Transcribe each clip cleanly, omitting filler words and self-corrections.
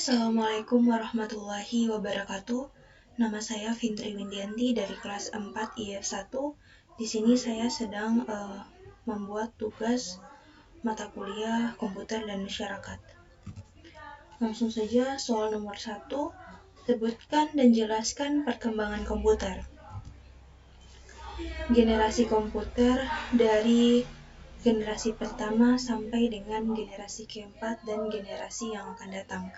Assalamualaikum warahmatullahi wabarakatuh. Nama saya Fintri Windianti dari kelas 4 IF1. Di sini saya sedang membuat tugas mata kuliah komputer dan masyarakat. Langsung saja soal nomor 1. Sebutkan dan jelaskan perkembangan komputer. Generasi komputer dari generasi pertama sampai dengan generasi keempat dan generasi yang akan datang.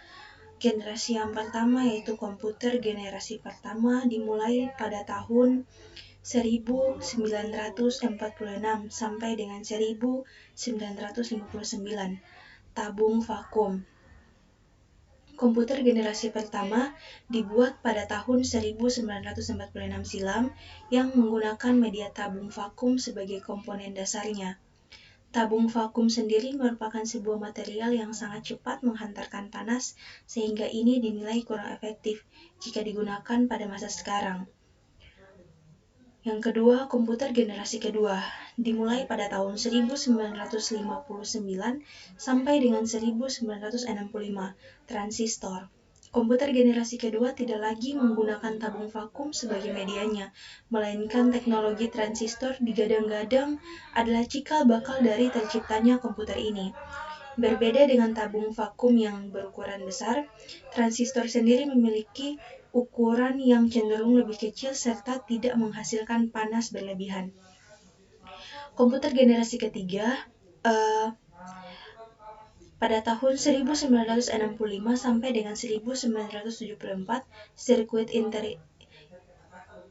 Generasi yang pertama yaitu komputer generasi pertama dimulai pada tahun 1946 sampai dengan 1959. Tabung vakum. Komputer generasi pertama dibuat pada tahun 1946 silam yang menggunakan media tabung vakum sebagai komponen dasarnya. Tabung vakum sendiri merupakan sebuah material yang sangat cepat menghantarkan panas sehingga ini dinilai kurang efektif jika digunakan pada masa sekarang. Yang kedua, komputer generasi kedua dimulai pada tahun 1959 sampai dengan 1965. Transistor. Komputer generasi kedua tidak lagi menggunakan tabung vakum sebagai medianya, melainkan teknologi transistor digadang-gadang adalah cikal bakal dari terciptanya komputer ini. Berbeda dengan tabung vakum yang berukuran besar, transistor sendiri memiliki ukuran yang cenderung lebih kecil serta tidak menghasilkan panas berlebihan. Komputer generasi ketiga pada tahun 1965 sampai dengan 1974,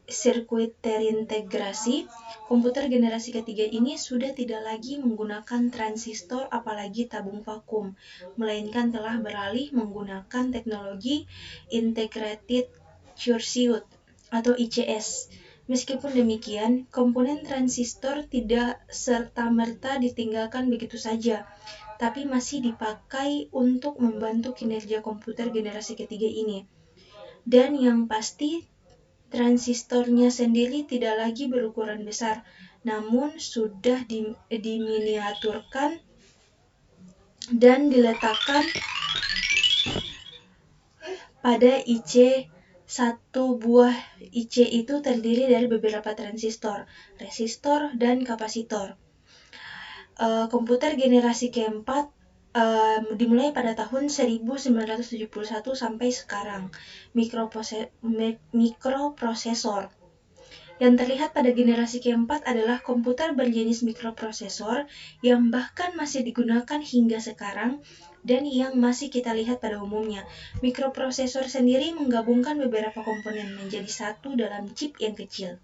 sirkuit terintegrasi. Komputer generasi ketiga ini sudah tidak lagi menggunakan transistor apalagi tabung vakum, melainkan telah beralih menggunakan teknologi Integrated Circuit atau ICS. Meskipun demikian, komponen transistor tidak serta-merta ditinggalkan begitu saja, tapi masih dipakai untuk membantu kinerja komputer generasi ketiga ini. Dan yang pasti, transistornya sendiri tidak lagi berukuran besar, namun sudah diminiaturkan dan diletakkan pada IC. Satu buah IC itu terdiri dari beberapa transistor, resistor, dan kapasitor. Komputer generasi keempat dimulai pada tahun 1971 sampai sekarang. Mikroprosesor. Yang terlihat pada generasi keempat adalah komputer berjenis mikroprosesor yang bahkan masih digunakan hingga sekarang dan yang masih kita lihat pada umumnya. Mikroprosesor sendiri menggabungkan beberapa komponen menjadi satu dalam chip yang kecil.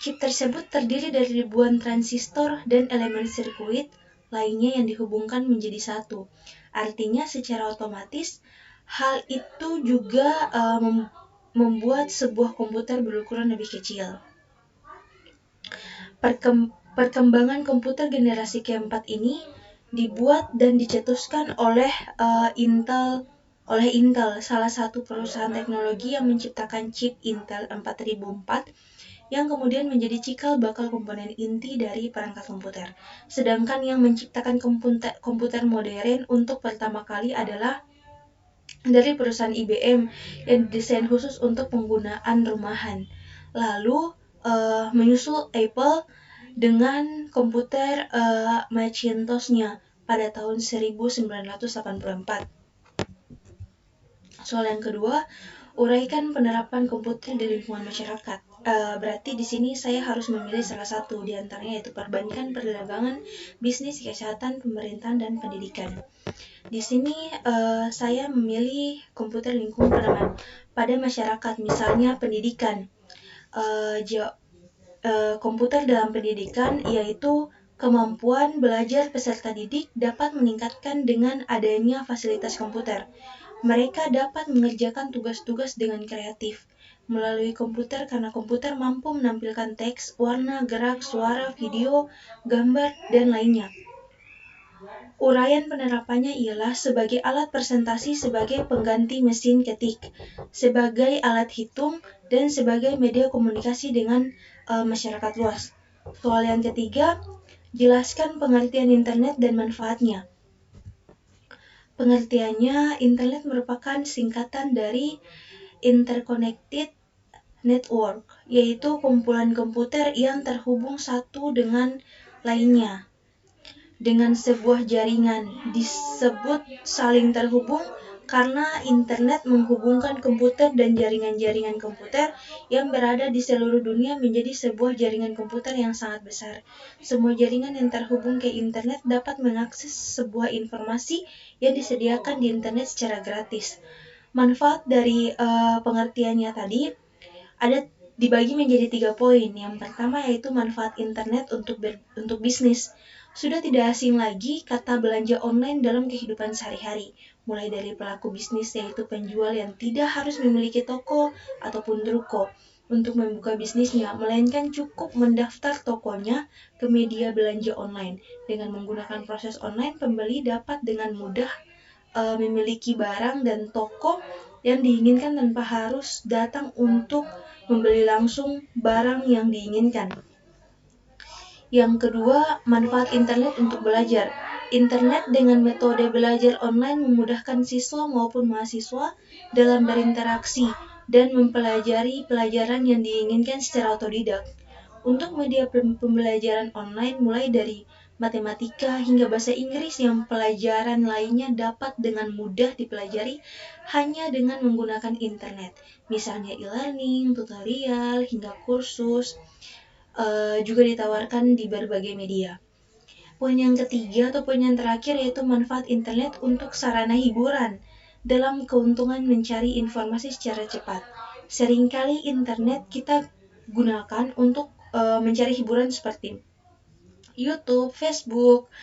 Chip tersebut terdiri dari ribuan transistor dan elemen sirkuit lainnya yang dihubungkan menjadi satu. Artinya secara otomatis hal itu juga membuat sebuah komputer berukuran lebih kecil. Perkembangan komputer generasi keempat ini dibuat dan dicetuskan oleh Intel, salah satu perusahaan teknologi yang menciptakan chip Intel 4004 yang kemudian menjadi cikal bakal komponen inti dari perangkat komputer. Sedangkan yang menciptakan komputer modern untuk pertama kali adalah dari perusahaan IBM yang didesain khusus untuk penggunaan rumahan. Lalu menyusul Apple dengan komputer Macintosh-nya pada tahun 1984. Soal yang kedua, uraikan penerapan komputer di lingkungan masyarakat. Berarti di sini saya harus memilih salah satu di antaranya, yaitu perbankan, perdagangan, bisnis, kesehatan, pemerintahan, dan pendidikan. Di sini saya memilih komputer lingkungan pada masyarakat, misalnya pendidikan. Komputer dalam pendidikan yaitu kemampuan belajar peserta didik dapat meningkatkan dengan adanya fasilitas komputer. Mereka dapat mengerjakan tugas-tugas dengan kreatif melalui komputer karena komputer mampu menampilkan teks, warna, gerak, suara, video, gambar, dan lainnya. Uraian penerapannya ialah sebagai alat presentasi, sebagai pengganti mesin ketik, sebagai alat hitung, dan sebagai media komunikasi dengan masyarakat luas. Soal yang ketiga, jelaskan pengertian internet dan manfaatnya. Pengertiannya, internet merupakan singkatan dari interconnected network, yaitu kumpulan komputer yang terhubung satu dengan lainnya dengan sebuah jaringan. Disebut saling terhubung karena internet menghubungkan komputer dan jaringan-jaringan komputer yang berada di seluruh dunia menjadi sebuah jaringan komputer yang sangat besar. Semua jaringan yang terhubung ke internet dapat mengakses sebuah informasi yang disediakan di internet secara gratis. Manfaat dari pengertiannya tadi ada dibagi menjadi 3 poin. Yang pertama yaitu manfaat internet untuk bisnis. Sudah tidak asing lagi kata belanja online dalam kehidupan sehari-hari, mulai dari pelaku bisnis yaitu penjual yang tidak harus memiliki toko ataupun ruko untuk membuka bisnisnya, melainkan cukup mendaftar tokonya ke media belanja online. Dengan menggunakan proses online, pembeli dapat dengan mudah memiliki barang dan toko yang diinginkan tanpa harus datang untuk membeli langsung barang yang diinginkan. Yang kedua, manfaat internet untuk belajar. Internet dengan metode belajar online memudahkan siswa maupun mahasiswa dalam berinteraksi dan mempelajari pelajaran yang diinginkan secara otodidak. Untuk media pembelajaran online mulai dari matematika hingga bahasa Inggris yang pelajaran lainnya dapat dengan mudah dipelajari hanya dengan menggunakan internet. Misalnya e-learning, tutorial, hingga kursus juga ditawarkan di berbagai media. Poin yang ketiga atau poin yang terakhir yaitu manfaat internet untuk sarana hiburan dalam keuntungan mencari informasi secara cepat. Seringkali internet kita gunakan untuk mencari hiburan seperti YouTube, Facebook,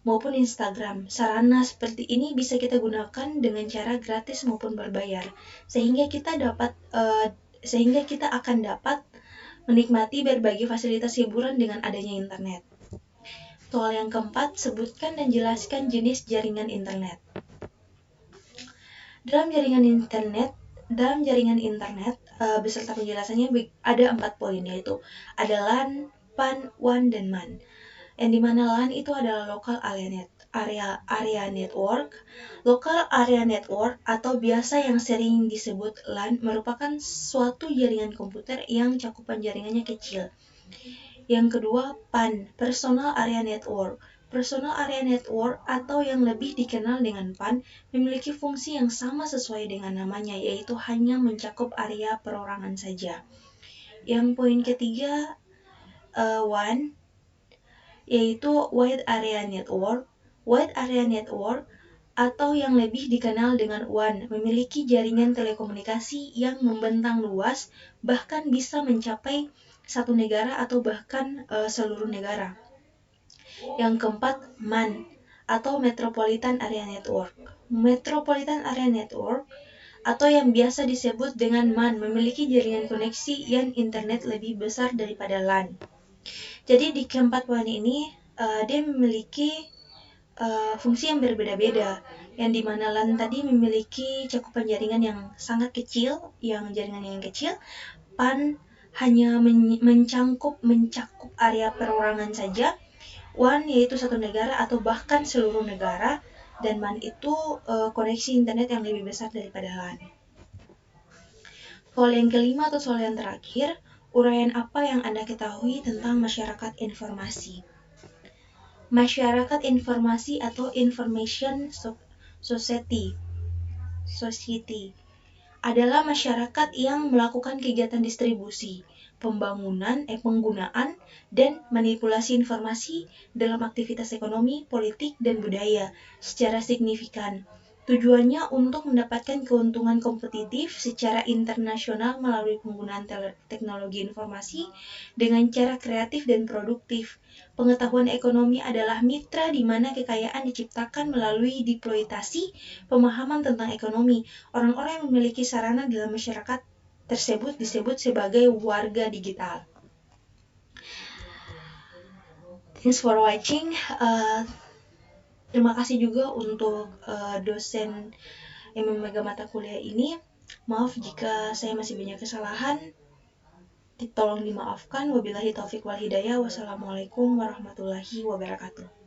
maupun Instagram. Sarana seperti ini bisa kita gunakan dengan cara gratis maupun berbayar, sehingga kita akan dapat menikmati berbagai fasilitas hiburan dengan adanya internet. Soal yang keempat, sebutkan dan jelaskan jenis jaringan internet. Dalam jaringan internet beserta penjelasannya ada 4 poin, yaitu ada LAN, PAN, WAN, dan MAN. Yang dimana LAN itu adalah local area network. Local area network atau biasa yang sering disebut LAN merupakan suatu jaringan komputer yang cakupan jaringannya kecil. Yang kedua, PAN, Personal Area Network. Personal Area Network atau yang lebih dikenal dengan PAN memiliki fungsi yang sama sesuai dengan namanya, yaitu hanya mencakup area perorangan saja. Yang poin ketiga, WAN, yaitu Wide Area Network. Wide Area Network atau yang lebih dikenal dengan WAN memiliki jaringan telekomunikasi yang membentang luas, bahkan bisa mencapai satu negara atau bahkan seluruh negara. Yang keempat, MAN atau Metropolitan Area Network. Metropolitan Area Network atau yang biasa disebut dengan MAN memiliki jaringan koneksi yang internet lebih besar daripada LAN. Jadi di keempat poin ini dia memiliki fungsi yang berbeda-beda, yang dimana LAN tadi memiliki cakupan jaringan yang sangat kecil, PAN hanya mencakup area perorangan saja, WAN yaitu satu negara atau bahkan seluruh negara, dan MAN itu koneksi internet yang lebih besar daripada LAN. Soal yang kelima atau soal yang terakhir, uraian apa yang Anda ketahui tentang masyarakat informasi? Masyarakat informasi atau information society adalah masyarakat yang melakukan kegiatan distribusi, penggunaan, dan manipulasi informasi dalam aktivitas ekonomi, politik, dan budaya secara signifikan. Tujuannya untuk mendapatkan keuntungan kompetitif secara internasional melalui penggunaan teknologi informasi dengan cara kreatif dan produktif. Pengetahuan ekonomi adalah mitra di mana kekayaan diciptakan melalui diploitasi pemahaman tentang ekonomi. Orang-orang yang memiliki sarana dalam masyarakat tersebut disebut sebagai warga digital. Thanks for watching. Terima kasih juga untuk dosen yang memegang mata kuliah ini. Maaf jika saya masih banyak kesalahan. Tolong dimaafkan. Wabillahi taufik wal hidayah. Wassalamualaikum warahmatullahi wabarakatuh.